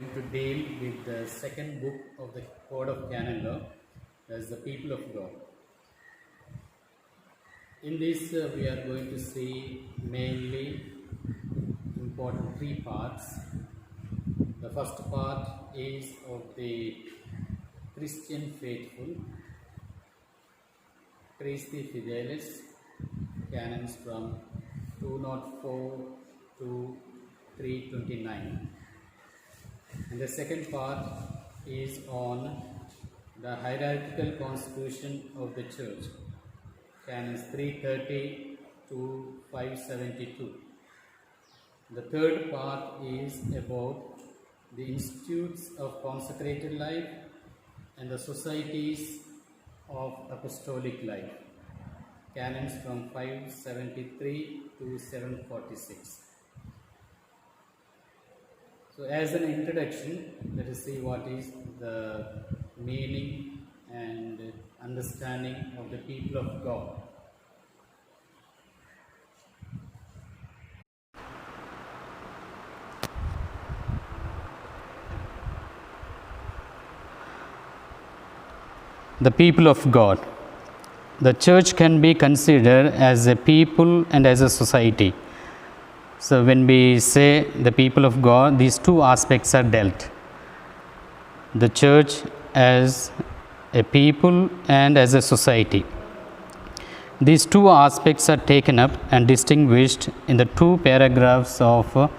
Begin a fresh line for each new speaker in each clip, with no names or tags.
To deal with the second book of the Code of Canon Law, as the people of God. In this, we are going to see mainly important three parts. The first part is of the Christian faithful, Christi Fidelis, canons from 204 to 329. And the second part is on the hierarchical constitution of the church, canons 330 to 572. The third part is about the institutes of consecrated life and the societies of apostolic life, canons from 573 to 746. So as an introduction, let us see what is the meaning and understanding of the people of God. The people of God. The church can be considered as a people and as a society. So when we say the people of God, these two aspects are dealt. The church as a people and as a society. These two aspects are taken up and distinguished in the two paragraphs of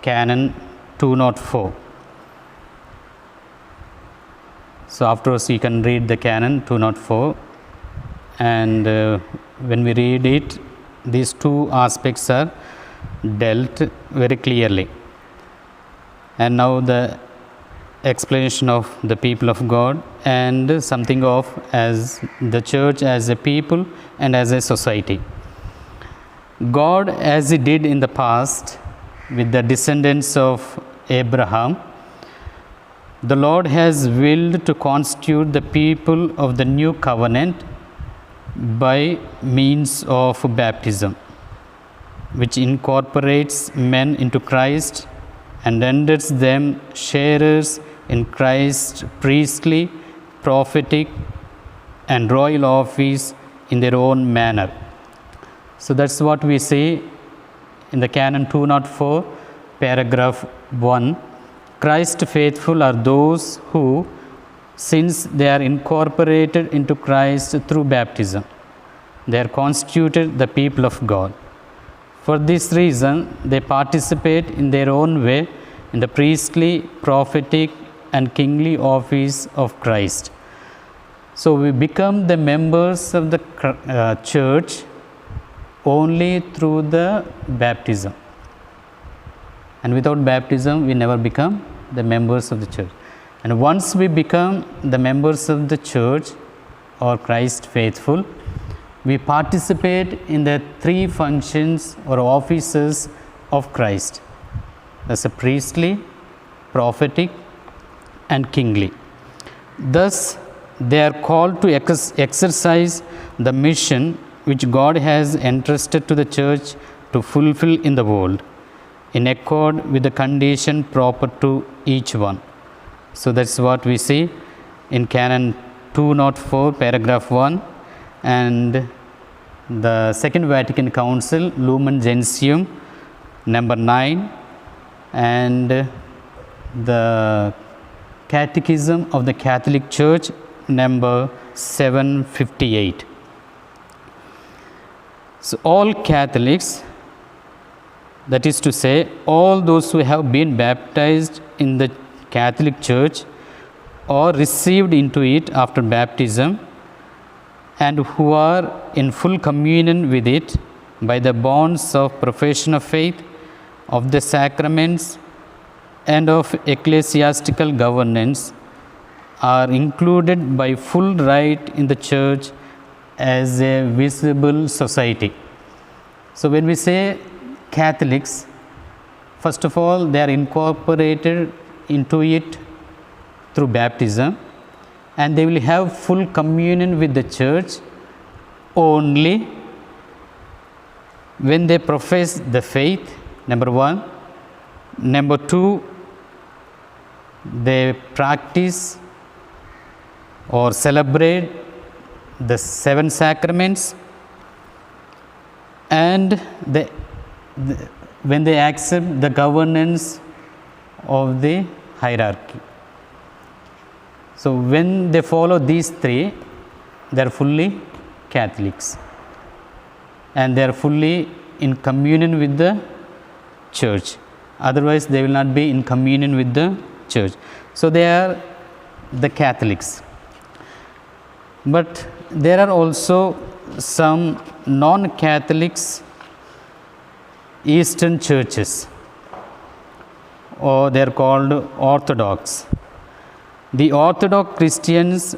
Canon 204. So afterwards you can read the Canon 204, and when we read it, these two aspects are dealt very clearly. And now the explanation of the people of God and something of as the church as a people and as a society. God, as he did in the past with the descendants of Abraham, the Lord has willed to constitute the people of the new covenant by means of baptism, which incorporates men into Christ and renders them sharers in Christ's priestly, prophetic, and royal office in their own manner. So that's what we see in the Canon 204, paragraph 1. Christ faithful are those who, since they are incorporated into Christ through baptism, they are constituted the people of God. For this reason, they participate in their own way in the priestly, prophetic, and kingly office of Christ. So we become the members of the church only through the baptism. And without baptism, we never become the members of the church. And once we become the members of the church or Christ faithful, we participate in the three functions or offices of Christ. That's a priestly, prophetic, and kingly. Thus, they are called to exercise the mission which God has entrusted to the church to fulfill in the world, in accord with the condition proper to each one. So that's what we see in Canon 204, paragraph 1, and the Second Vatican Council, Lumen Gentium, number 9, and the Catechism of the Catholic Church, number 758. So all Catholics, that is to say, all those who have been baptized in the Catholic Church or received into it after baptism, and who are in full communion with it by the bonds of profession of faith, of the sacraments, and of ecclesiastical governance, are included by full right in the church as a visible society. So when we say Catholics, first of all, they are incorporated into it through baptism, and they will have full communion with the church only when they profess the faith, number one. Number two, they practice or celebrate the 7 sacraments, and when they accept the governance of the hierarchy. So when they follow these 3, they are fully Catholics, and they are fully in communion with the church. Otherwise, they will not be in communion with the church. So they are the Catholics. But there are also some non-Catholics Eastern churches, or they are called Orthodox. The Orthodox Christians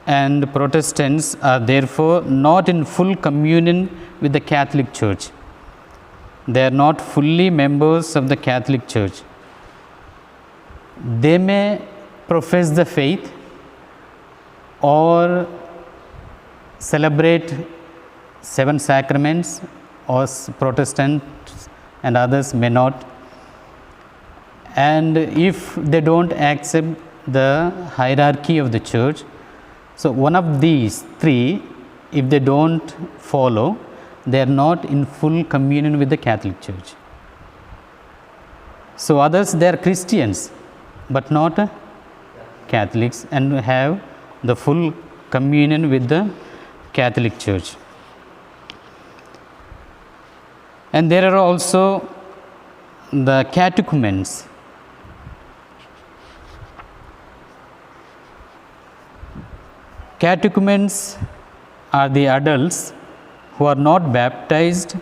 and Protestants are therefore not in full communion with the Catholic Church. They are not fully members of the Catholic Church. They may profess the faith or celebrate 7 sacraments, or Protestants and others may not. And if they don't accept the hierarchy of the church, so one of these 3, if they don't follow, they are not in full communion with the Catholic Church. So others, they are Christians but not Catholics, and have the full communion with the Catholic Church. And there are also the catechumens. Catechumens are the adults who are not baptized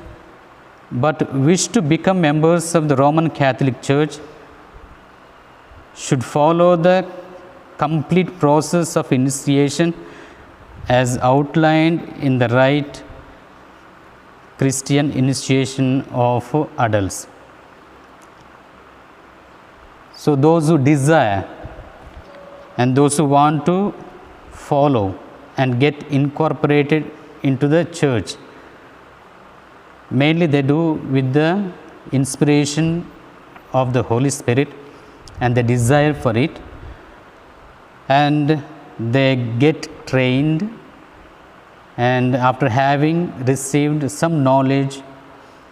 but wish to become members of the Roman Catholic Church, should follow the complete process of initiation as outlined in the Rite Christian initiation of adults. So those who desire and those who want to follow and get incorporated into the church, mainly they do with the inspiration of the Holy Spirit and the desire for it, and they get trained, and after having received some knowledge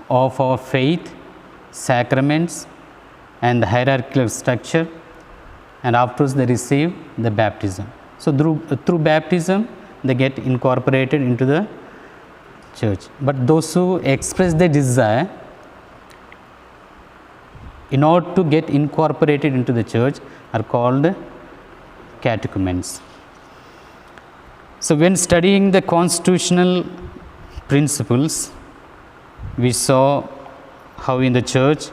of our faith, sacraments and the hierarchical structure, and afterwards they receive the baptism. So through baptism they get incorporated into the church. But those who express their desire in order to get incorporated into the church are called catechumens. So when studying the constitutional principles, we saw how in the church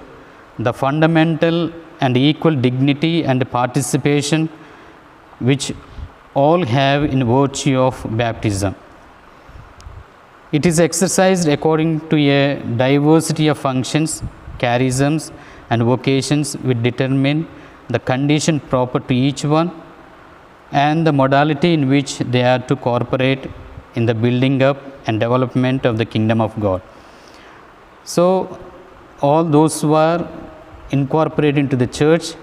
the fundamental and equal dignity and participation which all have in virtue of baptism. It is exercised according to a diversity of functions, charisms and vocations which determine the condition proper to each one and the modality in which they are to cooperate in the building up and development of the kingdom of God. So all those who are incorporated into the church,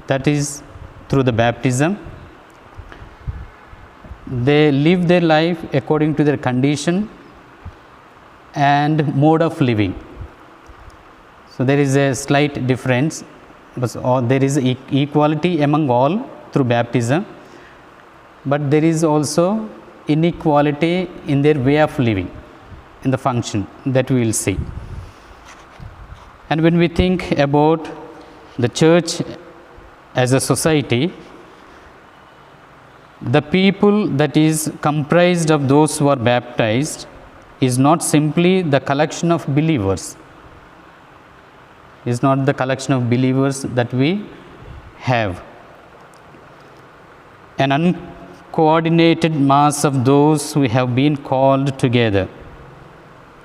that is through the baptism, they live their life according to their condition and mode of living. So there is a slight difference, but there is equality among all through baptism, but there is also inequality in their way of living, in the function that we will see. And when we think about the church as a society, the people that is comprised of those who are baptized is not simply the collection of believers, is not the collection of believers that we have, an uncoordinated mass of those who have been called together.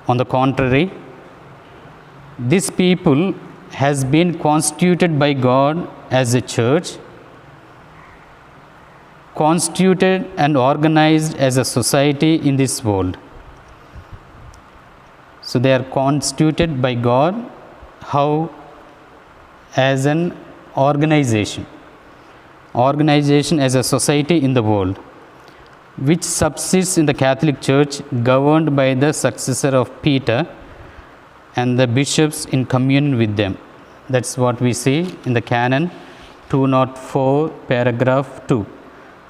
On the contrary, this people has been constituted by God as a church, constituted and organized as a society in this world. So they are constituted by God, how? As an organization as a society in the world, which subsists in the Catholic Church, governed by the successor of Peter and the bishops in communion with them. That's what we see in the Canon 204, paragraph 2.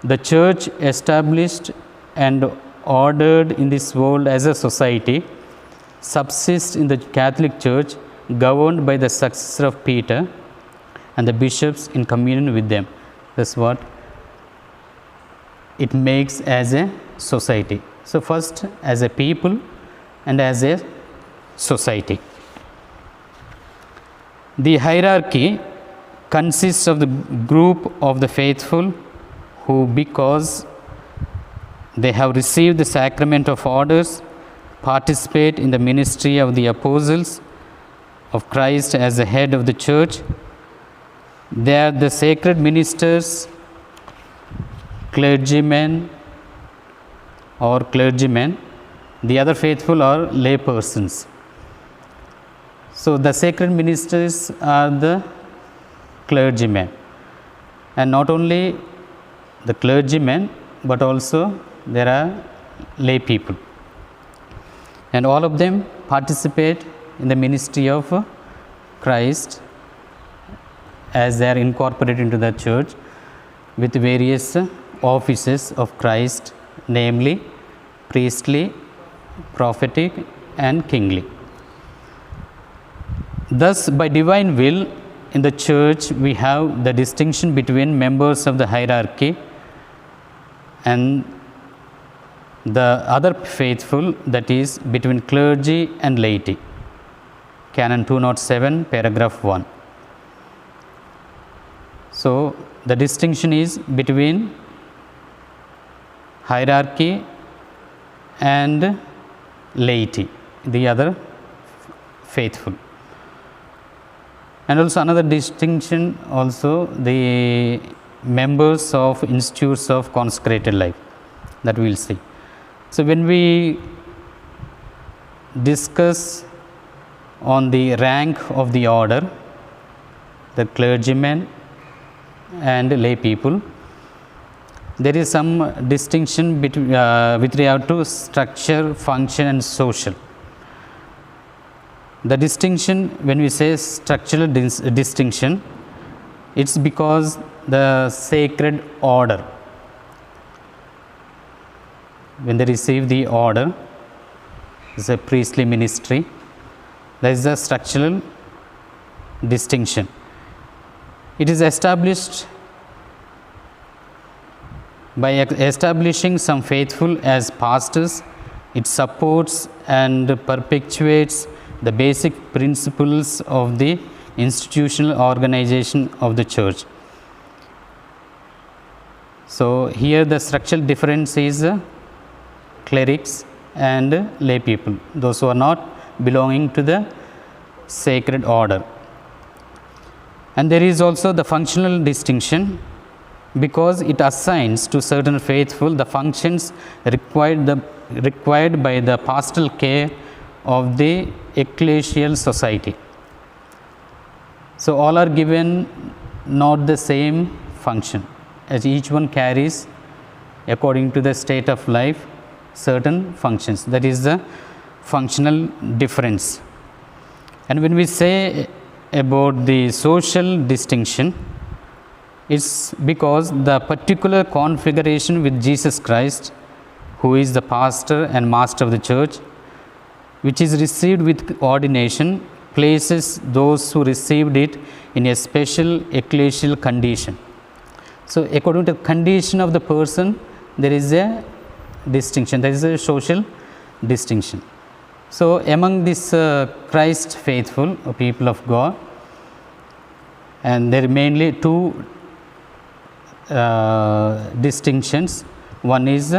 The Church established and ordered in this world as a society subsists in the Catholic Church, governed by the successor of Peter and the bishops in communion with them. That's what it makes as a society. So, first as a people and as a society. The hierarchy consists of the group of the faithful who, because they have received the sacrament of orders, participate in the ministry of the apostles of Christ as the head of the church. They are the sacred ministers, clergymen. The other faithful are lay persons. So, the sacred ministers are the clergymen, and not only the clergymen, but also there are lay people, and all of them participate in the ministry of Christ as they are incorporated into the church with various offices of Christ, namely priestly, prophetic and kingly. Thus, by divine will in the church, we have the distinction between members of the hierarchy and the other faithful, that is between clergy and laity. Canon 207, paragraph 1. So, the distinction is between hierarchy and laity, the other faithful. And also another distinction, also the members of institutes of consecrated life, that we will see. So, when we discuss on the rank of the order, the clergymen and lay people, there is some distinction between, with regard to structure, function and social. The distinction, when we say structural distinction, it is because the sacred order, when they receive the order, is a priestly ministry, there is a structural distinction. It is established by establishing some faithful as pastors. It supports and perpetuates the basic principles of the institutional organization of the church. So, here the structural difference is clerics and lay people, those who are not belonging to the sacred order. And there is also the functional distinction, because it assigns to certain faithful the functions required by the pastoral care of the ecclesial society. So, all are given not the same function, as each one carries according to the state of life certain functions. That is the functional difference. And when we say about the social distinction, it's because the particular configuration with Jesus Christ, who is the pastor and master of the church, which is received with ordination, places those who received it in a special ecclesial condition. So, according to the condition of the person, there is a distinction, there is a social distinction. So, among this Christ faithful people of God, and there are mainly two distinctions. One is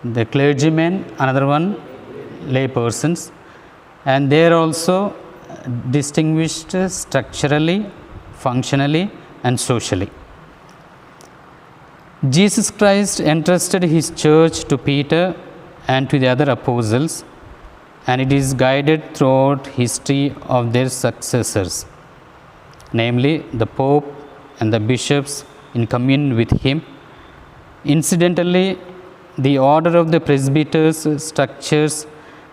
the clergymen, another one lay persons, and they are also distinguished structurally, functionally and socially. Jesus Christ entrusted his church to Peter and to the other apostles, and it is guided throughout history of their successors. namely the Pope and the bishops in communion with him. Incidentally, the order of the presbyters structures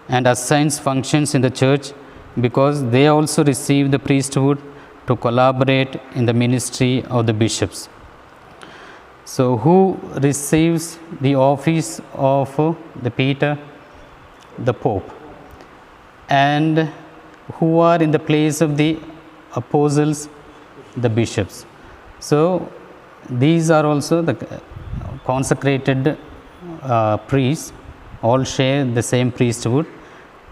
and assigns functions in the church because they also receive the priesthood to collaborate in the ministry of the bishops. So, who receives the office of the Peter? The Pope. And who are in the place of the apostles? The bishops. So, these are also the consecrated priests, all share the same priesthood,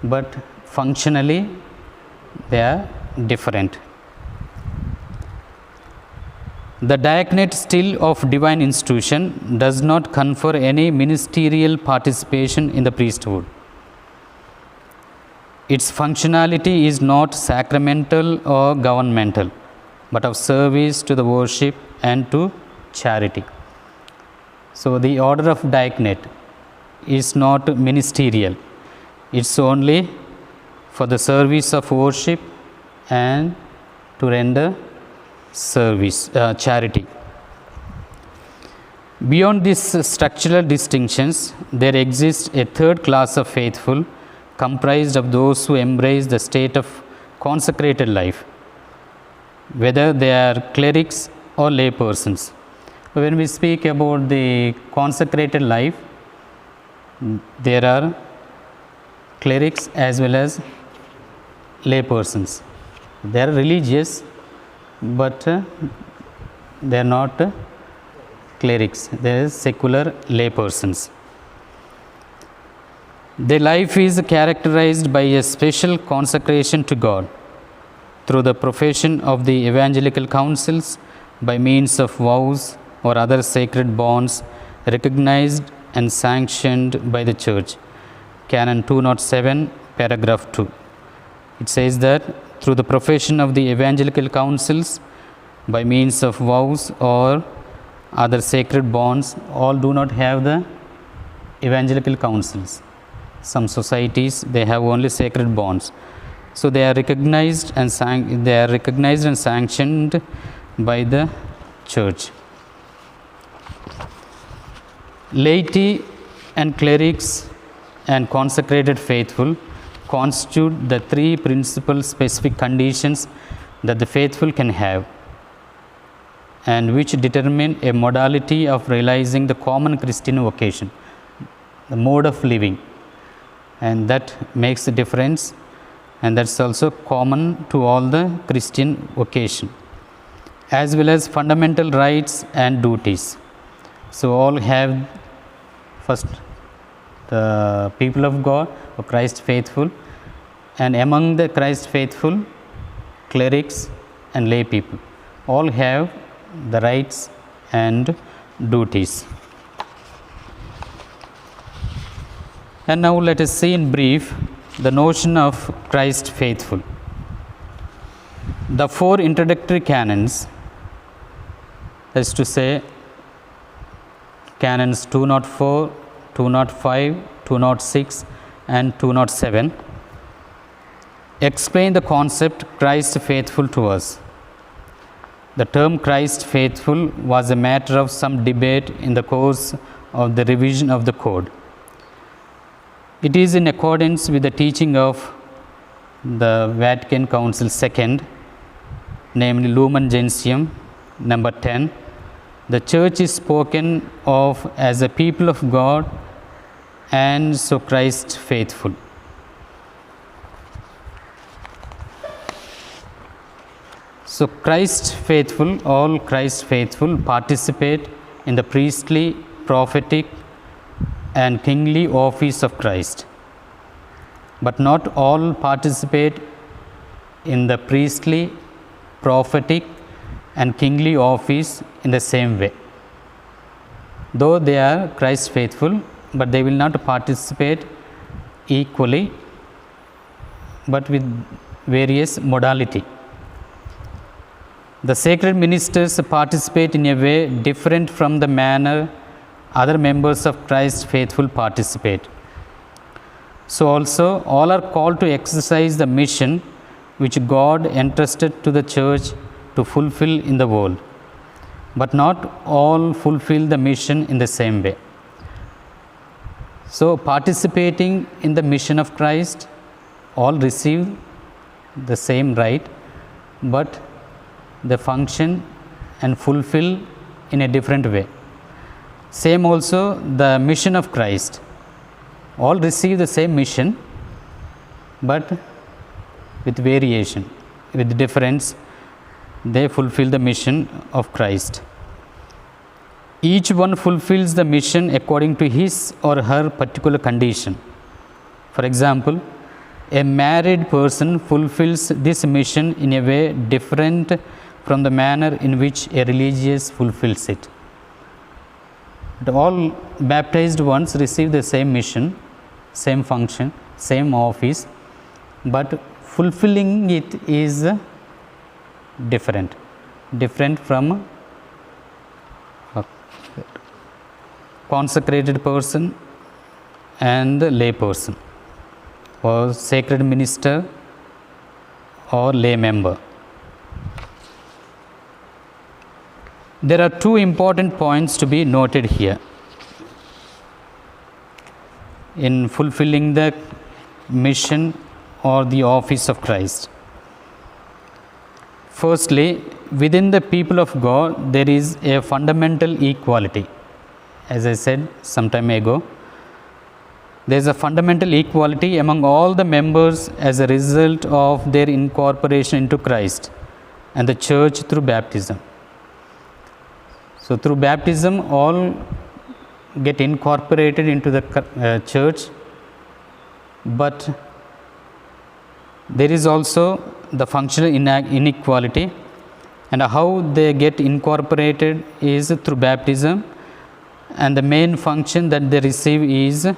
but functionally they are different. The diaconate still of divine institution does not confer any ministerial participation in the priesthood. Its functionality is not sacramental or governmental, but of service to the worship and to charity. So, the order of diaconate is not ministerial, it is only for the service of worship and to render service, charity. Beyond these structural distinctions, there exists a third class of faithful comprised of those who embrace the state of consecrated life, whether they are clerics or lay persons. When we speak about the consecrated life, there are clerics as well as lay persons. They are religious, but they are not clerics, they are secular lay persons. Their life is characterized by a special consecration to God through the profession of the evangelical counsels by means of vows or other sacred bonds recognized and sanctioned by the Church. Canon 207, paragraph 2. It says that through the profession of the evangelical counsels by means of vows or other sacred bonds, all do not have the evangelical counsels. Some societies, they have only sacred bonds. So they are recognized and sanctioned by the Church. Laity and clerics and consecrated faithful constitute the three principal specific conditions that the faithful can have, and which determine a modality of realizing the common Christian vocation, the mode of living, and that makes a difference, and that's also common to all the Christian vocation, as well as fundamental rights and duties. So all have, first the people of God or Christ faithful, and among the Christ faithful, clerics and lay people, all have the rights and duties. And now let us see in brief the notion of Christ faithful. The four introductory canons, that is to say canons 204, 205, 206 and 207, explain the concept Christ faithful to us. The term Christ faithful was a matter of some debate in the course of the revision of the code. It is in accordance with the teaching of the Vatican Council II, namely Lumen Gentium number 10. The Church is spoken of as a people of God, and so Christ faithful. So Christ faithful, all Christ faithful participate in the priestly, prophetic and kingly office of Christ, but not all participate in the priestly, prophetic and kingly office in the same way. Though they are Christ faithful, but they will not participate equally, but with various modality. The sacred ministers participate in a way different from the manner other members of Christ faithful participate. So also all are called to exercise the mission which God entrusted to the Church to fulfill in the world, but not all fulfill the mission in the same way. So, participating in the mission of Christ, all receive the same right, but they function and fulfill in a different way. Same also the mission of Christ, all receive the same mission, but with variation, with difference, they fulfill the mission of Christ. Each one fulfills the mission according to his or her particular condition. For example, a married person fulfills this mission in a way different from the manner in which a religious fulfills it. But all baptized ones receive the same mission, same function, same office, but fulfilling it is different from a consecrated person and lay person, or sacred minister or lay member. There are two important points to be noted here in fulfilling the mission or the office of Christ. Firstly, within the people of God, there is a fundamental equality. As I said some time ago, there is a fundamental equality among all the members as a result of their incorporation into Christ and the church through baptism. So, through baptism, all get incorporated into the church, but there is also the functional inequality, and how they get incorporated is through baptism, and the main function that they receive is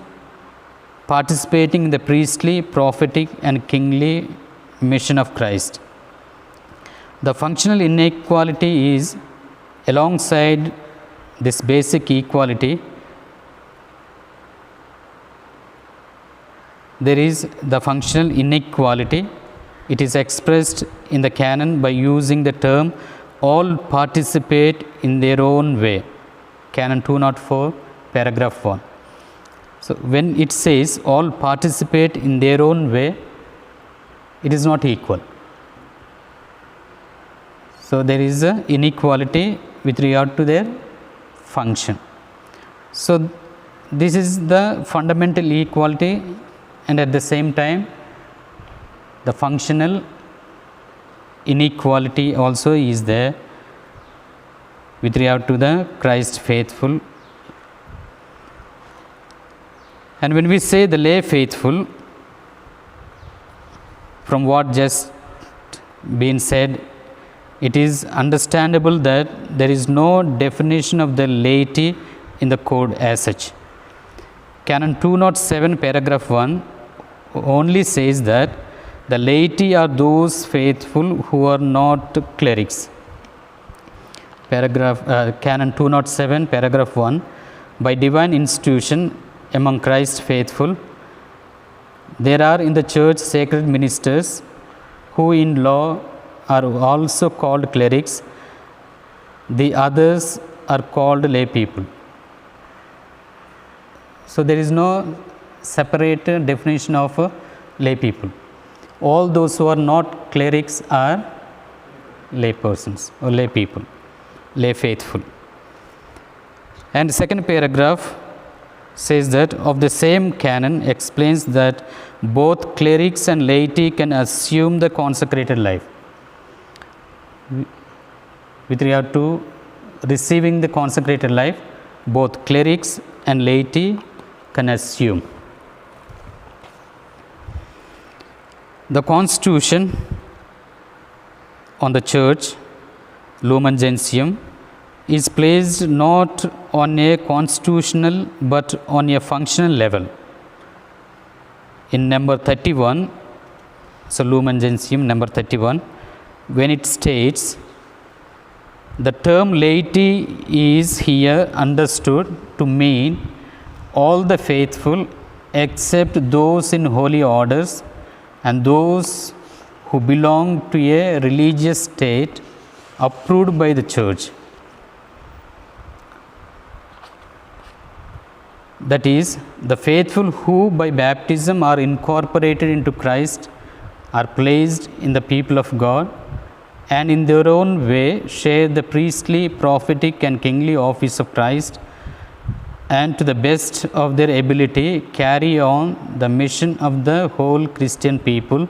participating in the priestly, prophetic and kingly mission of Christ. The functional inequality is alongside this basic equality. There is the functional inequality. It is expressed in the canon by using the term all participate in their own way. Canon 204, paragraph 1. So, when it says all participate in their own way, it is not equal. So, there is an inequality with regard to their function. So, this is the fundamental equality, and at the same time the functional inequality also is there with regard to the Christ faithful. And when we say the lay faithful, from what just been said, it is understandable that there is no definition of the laity in the code as such. Canon 207, paragraph 1 only says that the laity are those faithful who are not clerics. Canon 207, paragraph 1, by divine institution among Christ's faithful, there are in the church sacred ministers who in law are also called clerics, the others are called lay people. So, there is no separate definition of lay people. All those who are not clerics are lay persons or lay people, lay faithful. And second paragraph says that of the same canon explains that both clerics and laity can assume the consecrated life. With regard to receiving the consecrated life, both clerics and laity can assume. The constitution on the church, Lumen Gentium, is placed not on a constitutional but on a functional level. In number 31, so Lumen Gentium number 31, when it states, the term laity is here understood to mean all the faithful except those in holy orders and those who belong to a religious state approved by the church. That is, the faithful who by baptism are incorporated into Christ are placed in the people of God and in their own way share the priestly, prophetic, and kingly office of Christ, and to the best of their ability carry on the mission of the whole Christian people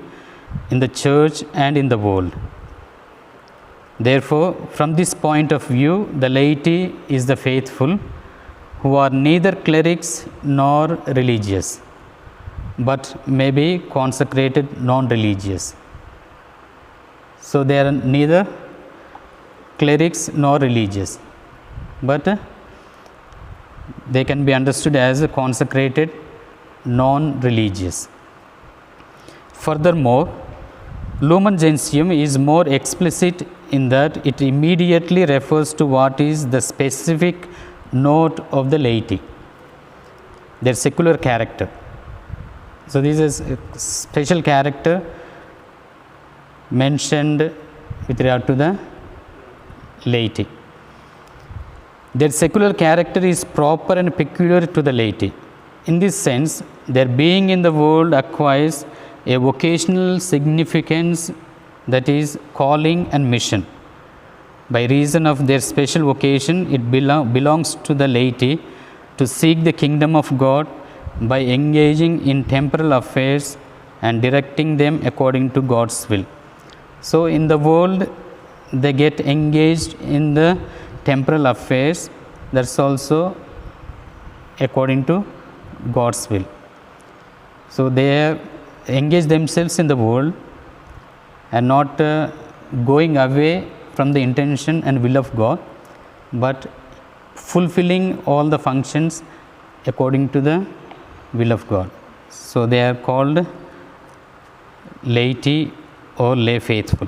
in the church and in the world. Therefore, from this point of view, the laity is the faithful who are neither clerics nor religious, but may be consecrated non-religious. So, they are neither clerics nor religious, but they can be understood as consecrated non-religious. Furthermore, Lumen Gentium is more explicit in that it immediately refers to what is the specific note of the laity, their secular character. So, this is a special character mentioned with regard to the laity. Their secular character is proper and peculiar to the laity. In this sense, their being in the world acquires a vocational significance, that is, calling and mission. By reason of their special vocation, it belongs to the laity to seek the kingdom of God by engaging in temporal affairs and directing them according to God's will. So, in the world, they get engaged in the temporal affairs, that's also according to God's will. So, they engage themselves in the world and not going away from the intention and will of God, but fulfilling all the functions according to the will of God. So, they are called laity or lay faithful.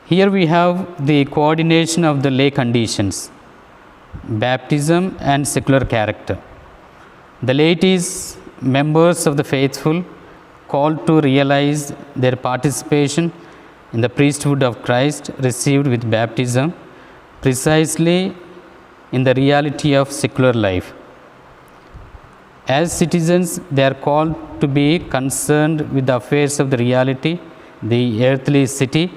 Here we have the coordination of the lay conditions, baptism and secular character. The laity is members of the faithful called to realize their participation in the priesthood of Christ received with baptism, precisely in the reality of secular life. As citizens, they are called to be concerned with the affairs of the reality, the earthly city.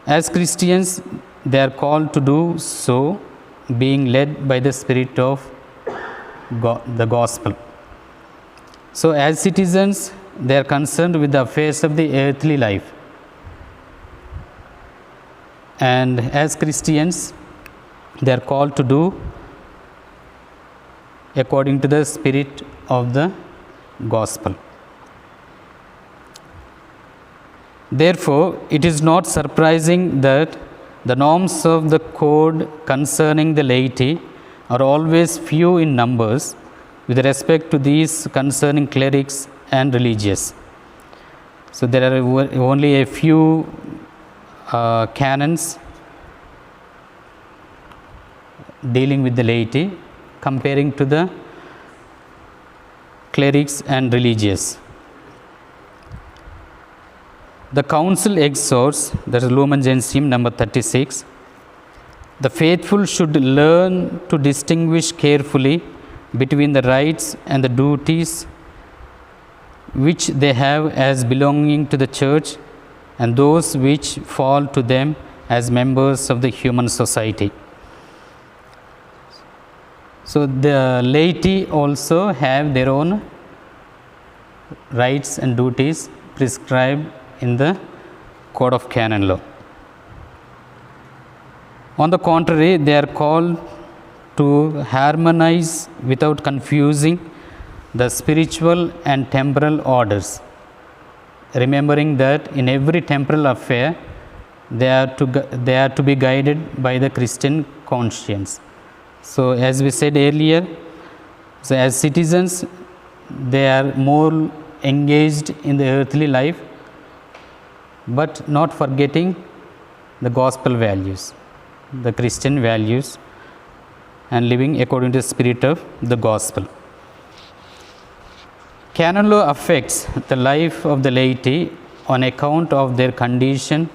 As Christians, they are called to do so, being led by the Spirit of God, the gospel. So, as citizens, they are concerned with the affairs of the earthly life. And as Christians, they are called to do according to the spirit of the gospel. Therefore, it is not surprising that the norms of the code concerning the laity are always few in numbers with respect to these concerning clerics and religious. So, there are only a few canons dealing with the laity comparing to the clerics and religious. The council exhorts, that is Lumen Gentium number 36, the faithful should learn to distinguish carefully between the rights and the duties which they have as belonging to the church and those which fall to them as members of the human society. So, the laity also have their own rights and duties prescribed in the Code of Canon Law. On the contrary, they are called to harmonize without confusing the spiritual and temporal orders, remembering that in every temporal affair they are to be guided by the Christian conscience. So, as we said earlier, so as citizens, they are more engaged in the earthly life, but not forgetting the gospel values, the Christian values, and living according to the spirit of the gospel. Canon law affects the life of the laity on account of their condition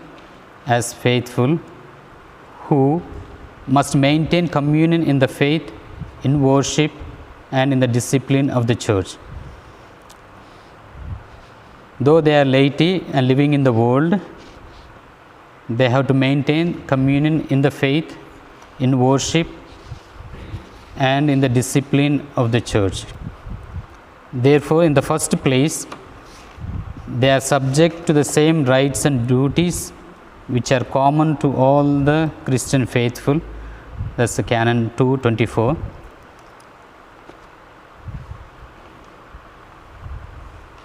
as faithful who must maintain communion in the faith, in worship, and in the discipline of the church. Though they are laity and living in the world, they have to maintain communion in the faith, in worship, and in the discipline of the church. Therefore, in the first place, they are subject to the same rights and duties which are common to all the Christian faithful. That's the Canon 2:24.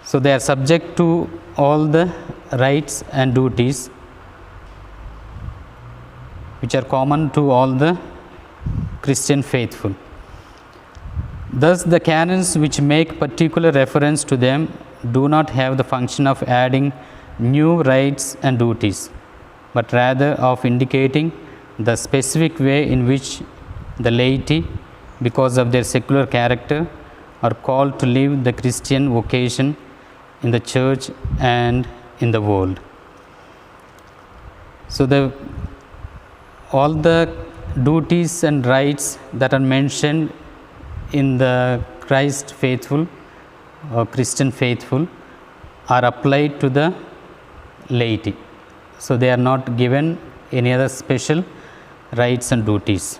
So, they are subject to all the rights and duties which are common to all the Christian faithful. Thus, the canons which make particular reference to them do not have the function of adding new rights and duties, but rather of indicating the specific way in which the laity, because of their secular character, are called to live the Christian vocation in the church and in the world. So, all the duties and rights that are mentioned in the Christ faithful or Christian faithful are applied to the laity. So, they are not given any other special rights and duties.